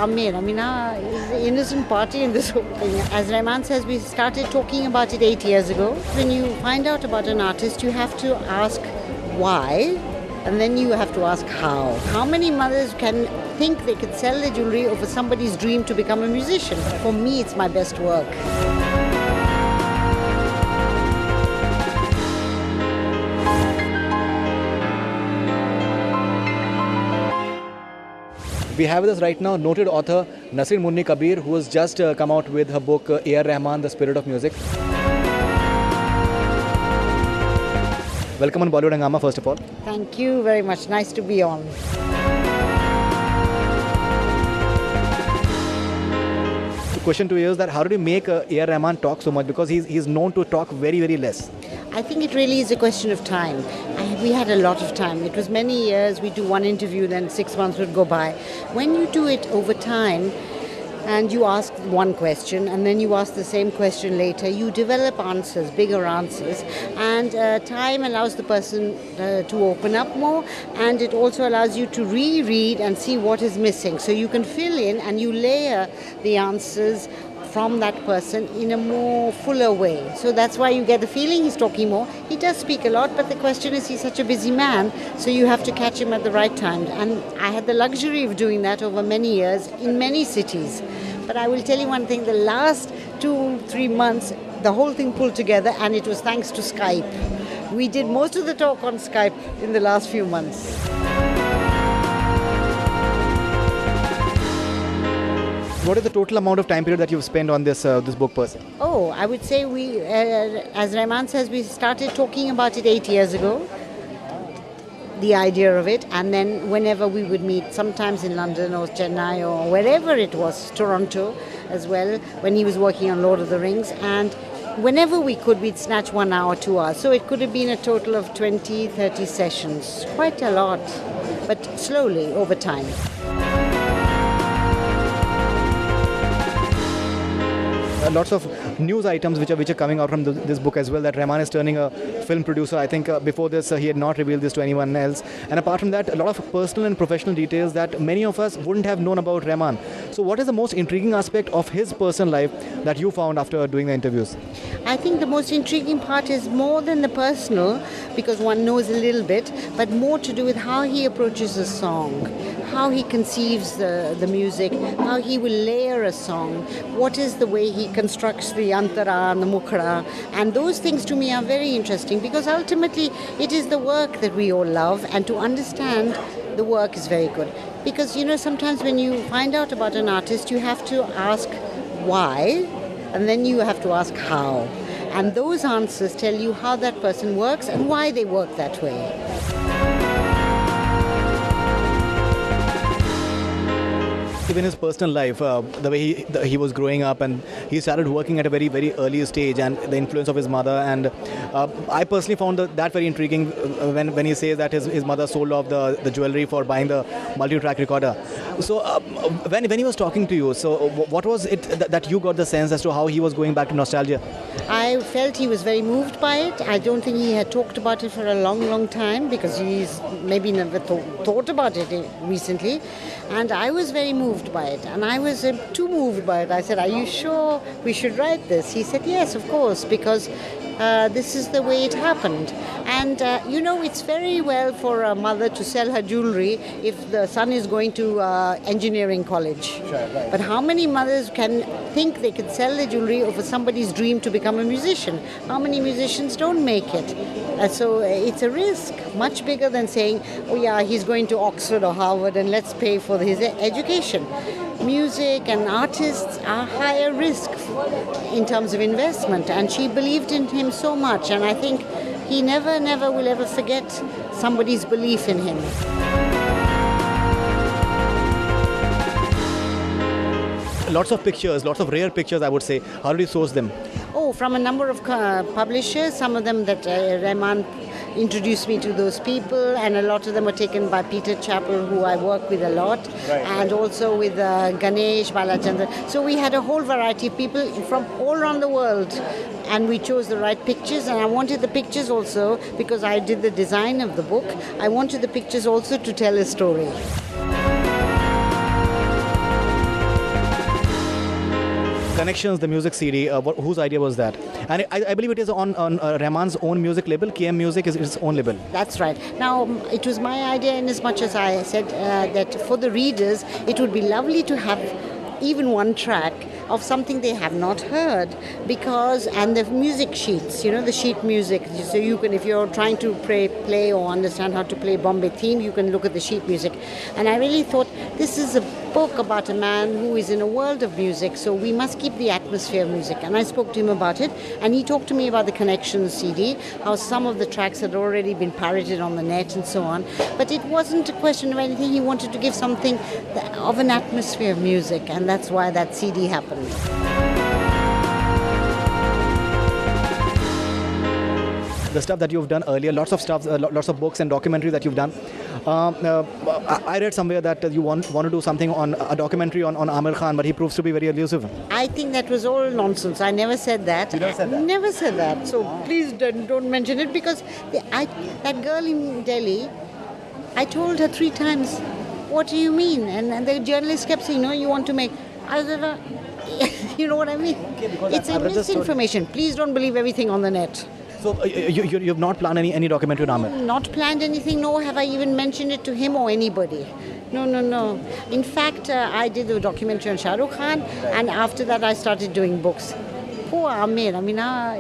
Amir. I mean, it's the innocent party in this whole thing. As Rahman says, we started talking about it 8 years ago. When you find out about an artist, you have to ask why, and then you have to ask how. How many mothers can think they could sell their jewelry over somebody's dream to become a musician? For me, it's my best work. We have with us right now noted author Nasreen Munni Kabir, who has just come out with her book A.R. Rahman, The Spirit of Music. Welcome on Bollywood Hungama, first of all. Thank you very much. Nice to be on. The question to you is that how did you make A.R. Rahman talk so much? Because he's known to talk very, very less. I think it really is a question of time. We had a lot of time. It was many years. We do one interview, then 6 months would go by. When you do it over time and you ask one question and then you ask the same question later, you develop answers, bigger answers. And time allows the person to open up more, and it also allows you to reread and see what is missing. So you can fill in and you layer the answers from that person in a more fuller way. So that's why you get the feeling he's talking more. He does speak a lot, but the question is he's such a busy man, so you have to catch him at the right time. And I had the luxury of doing that over many years in many cities. But I will tell you one thing, the last 2-3 months, the whole thing pulled together, and it was thanks to Skype. We did most of the talk on Skype in the last few months. What is the total amount of time period that you've spent on this book per se? Oh, I would say we, as Rahman says, we started talking about it 8 years ago, the idea of it, and then whenever we would meet, sometimes in London or Chennai or wherever it was, Toronto as well, when he was working on Lord of the Rings, and whenever we could, we'd snatch 1 hour, 2 hours. So it could have been a total of 20, 30 sessions, quite a lot, but slowly over time. Lots of news items which are coming out from this book as well, that Rahman is turning a film producer. I think before this he had not revealed this to anyone else. And apart from that, a lot of personal and professional details that many of us wouldn't have known about Rahman. So what is the most intriguing aspect of his personal life that you found after doing the interviews? I think the most intriguing part is more than the personal, because one knows a little bit, but more to do with how he approaches a song, how he conceives the music, how he will layer a song, what is the way he constructs the antara and the mukhra, and those things to me are very interesting, because ultimately it is the work that we all love, and to understand the work is very good. Because sometimes when you find out about an artist, you have to ask why, and then you have to ask how. And those answers tell you how that person works and why they work that way. Even his personal life, the way he was growing up, and he started working at a very, very early stage, and the influence of his mother. And I personally found that very intriguing when he says that his mother sold off the jewelry for buying the multi-track recorder. So when he was talking to you, so what was it that you got the sense as to how he was going back to nostalgia? I felt he was very moved by it. I don't think he had talked about it for a long, long time, because he's maybe never thought about it recently. And I was very moved by it, and I was too moved by it. I said, "Are you sure we should write this?" He said, "Yes, of course, because this is the way it happened." And it's very well for a mother to sell her jewelry if the son is going to engineering college. Sure, right. But how many mothers can think they could sell their jewelry over somebody's dream to become a musician? How many musicians don't make it? So it's a risk, much bigger than saying, "Oh yeah, he's going to Oxford or Harvard and let's pay for his education." Music and artists are higher risk in terms of investment, and she believed in him so much, and I think he never will ever forget somebody's belief in him. Lots of pictures, lots of rare pictures, I would say. How did you source them? Oh, from a number of publishers, some of them that Rahman introduced me to those people, and a lot of them were taken by Peter Chappell, who I work with a lot, and also with Ganesh, Balachandran. So we had a whole variety of people from all around the world, and we chose the right pictures, and I wanted the pictures also, because I did the design of the book, I wanted the pictures also to tell a story. Connections, the music CD, whose idea was that? And I believe it is on Rahman's own music label. KM Music is its own label. That's right. Now, it was my idea in as much as I said that for the readers, it would be lovely to have even one track of something they have not heard, and the music sheets, the sheet music, so you can, if you're trying to play or understand how to play Bombay theme, you can look at the sheet music. And I really thought this is a book about a man who is in a world of music, so we must keep the atmosphere of music. And I spoke to him about it, and he talked to me about the Connections CD, how some of the tracks had already been pirated on the net and so on. But it wasn't a question of anything. He wanted to give something of an atmosphere of music, and that's why that CD happened. The stuff that you've done earlier, lots of stuff, lots of books and documentaries that you've done. I read somewhere that you want to do something on a documentary on Aamir Khan, but he proves to be very elusive. I think that was all nonsense. I never said that. You never said that? Never said that. So please don't mention it, because that girl in Delhi, I told her 3 times, what do you mean? And the journalist kept saying, no, you want to make... You know what I mean? Okay, it's a misinformation. Please don't believe everything on the net. So you've not planned any documentary on Aamir? Not planned anything, nor have I even mentioned it to him or anybody. No. In fact, I did a documentary on Shah Rukh Khan, and after that I started doing books. Poor Aamir,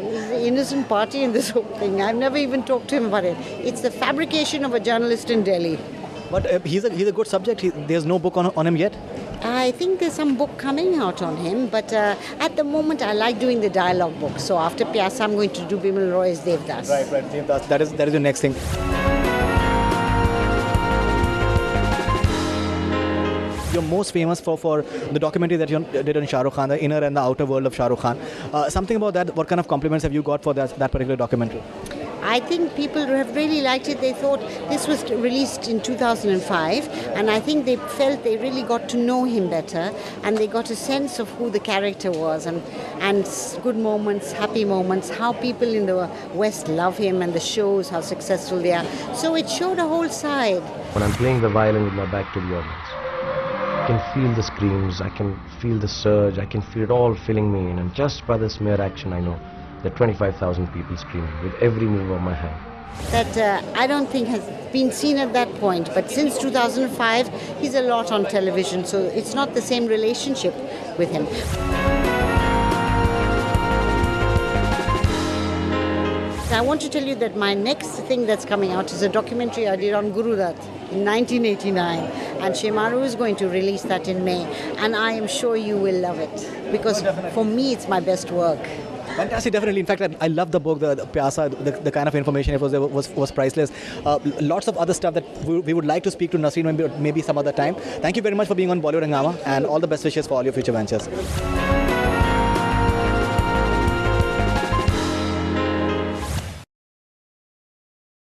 he's the innocent party in this whole thing. I've never even talked to him about it. It's the fabrication of a journalist in Delhi. But he's a good subject. There's no book on him yet? I think there's some book coming out on him, but at the moment I like doing the dialogue book. So after Pyasa, I'm going to do Bimal Roy's Devdas. Right, Devdas. That is your next thing. You're most famous for the documentary that you did on Shah Rukh Khan, the inner and the outer world of Shah Rukh Khan. Something about that, what kind of compliments have you got for that particular documentary? I think people have really liked it. They thought this was released in 2005, and I think they felt they really got to know him better, and they got a sense of who the character was, and good moments, happy moments, how people in the West love him, and the shows, how successful they are. So it showed a whole side. When I'm playing the violin with my back to the audience, I can feel the screams, I can feel the surge, I can feel it all filling me in, and just by this mere action I know there are 25,000 people screaming with every move of my hand. That I don't think has been seen at that point, but since 2005 he's a lot on television, so it's not the same relationship with him. I want to tell you that my next thing that's coming out is a documentary I did on Guru Dutt in 1989, and Shemaru is going to release that in May, and I am sure you will love it, because for me it's my best work. Fantastic, definitely. In fact, I love the book, the Pyasa, the kind of information it was priceless. Lots of other stuff that we would like to speak to Nasreen maybe some other time. Thank you very much for being on Bollywood Hungama, and all the best wishes for all your future ventures.